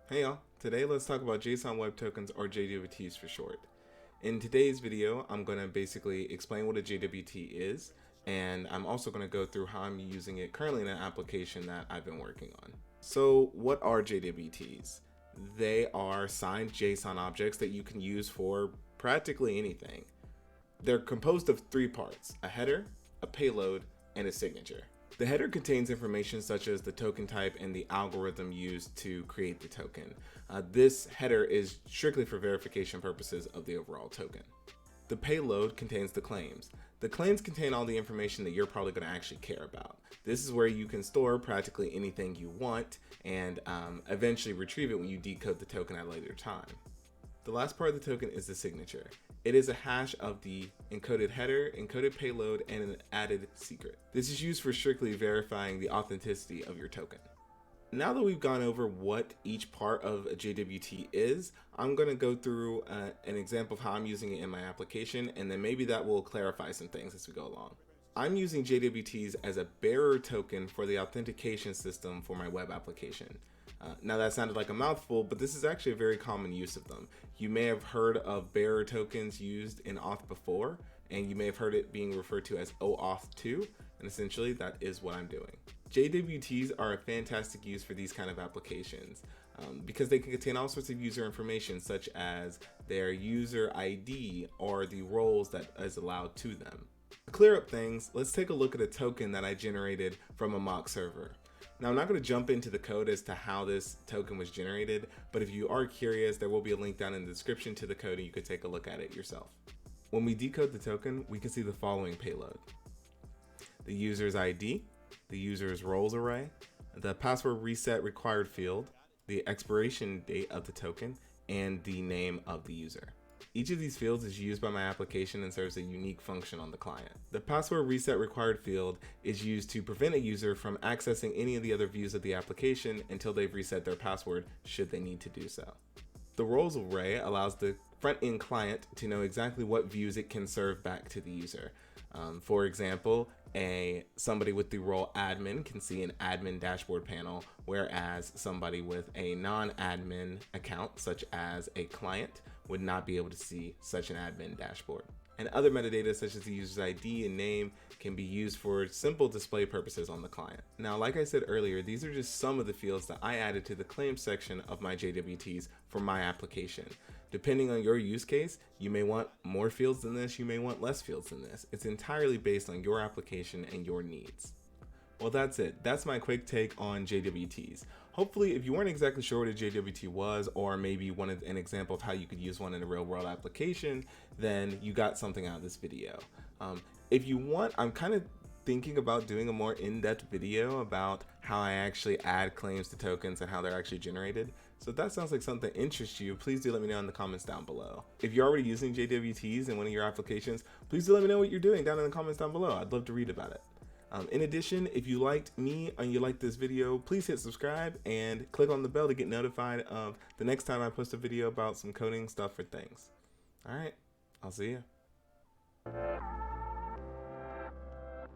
Hey y'all, today let's talk about JSON Web Tokens, or JWTs for short. In today's video, I'm going to basically explain what a JWT is, and I'm also going to go through how I'm using it currently in an application that I've been working on. So what are JWTs? They are signed JSON objects that you can use for practically anything. They're composed of three parts: a header, a payload, and a signature. The header contains information such as the token type and the algorithm used to create the token. This header is strictly for verification purposes of the overall token. The payload contains the claims. The claims contain all the information that you're probably going to actually care about. This is where you can store practically anything you want and eventually retrieve it when you decode the token at a later time. The last part of the token is the signature. It is a hash of the encoded header, encoded payload, and an added secret. This is used for strictly verifying the authenticity of your token. Now that we've gone over what each part of a JWT is, I'm going to go through an example of how I'm using it in my application, and then maybe that will clarify some things as we go along. I'm using JWTs as a bearer token for the authentication system for my web application. Now that sounded like a mouthful, but this is actually a very common use of them. You may have heard of bearer tokens used in auth before, and you may have heard it being referred to as OAuth 2, and essentially that is what I'm doing. JWTs are a fantastic use for these kind of applications because they can contain all sorts of user information, such as their user ID or the roles that is allowed to them. To clear up things, let's take a look at a token that I generated from a mock server. Now, I'm not going to jump into the code as to how this token was generated, but if you are curious, there will be a link down in the description to the code and you could take a look at it yourself. When we decode the token, we can see the following payload: the user's ID, the user's roles array, the password reset required field, the expiration date of the token, and the name of the user. Each of these fields is used by my application and serves a unique function on the client. The password reset required field is used to prevent a user from accessing any of the other views of the application until they've reset their password, should they need to do so. The roles array allows the front-end client to know exactly what views it can serve back to the user. For example, somebody with the role admin can see an admin dashboard panel, whereas somebody with a non-admin account, such as a client, would not be able to see such an admin dashboard. And other metadata such as the user's ID and name can be used for simple display purposes on the client. Now, like I said earlier, these are just some of the fields that I added to the claims section of my JWTs for my application. Depending on your use case, you may want more fields than this, you may want less fields than this. It's entirely based on your application and your needs. Well, that's it. That's my quick take on JWTs. Hopefully, if you weren't exactly sure what a JWT was, or maybe you wanted an example of how you could use one in a real world application, then you got something out of this video. If you want, I'm kind of thinking about doing a more in-depth video about how I actually add claims to tokens and how they're actually generated. So if that sounds like something that interests you, please do let me know in the comments down below. If you're already using JWTs in one of your applications, please do let me know what you're doing down in the comments down below. I'd love to read about it. In addition, if you liked me and you liked this video, please hit subscribe and click on the bell to get notified of the next time I post a video about some coding stuff or things. All right, I'll see you.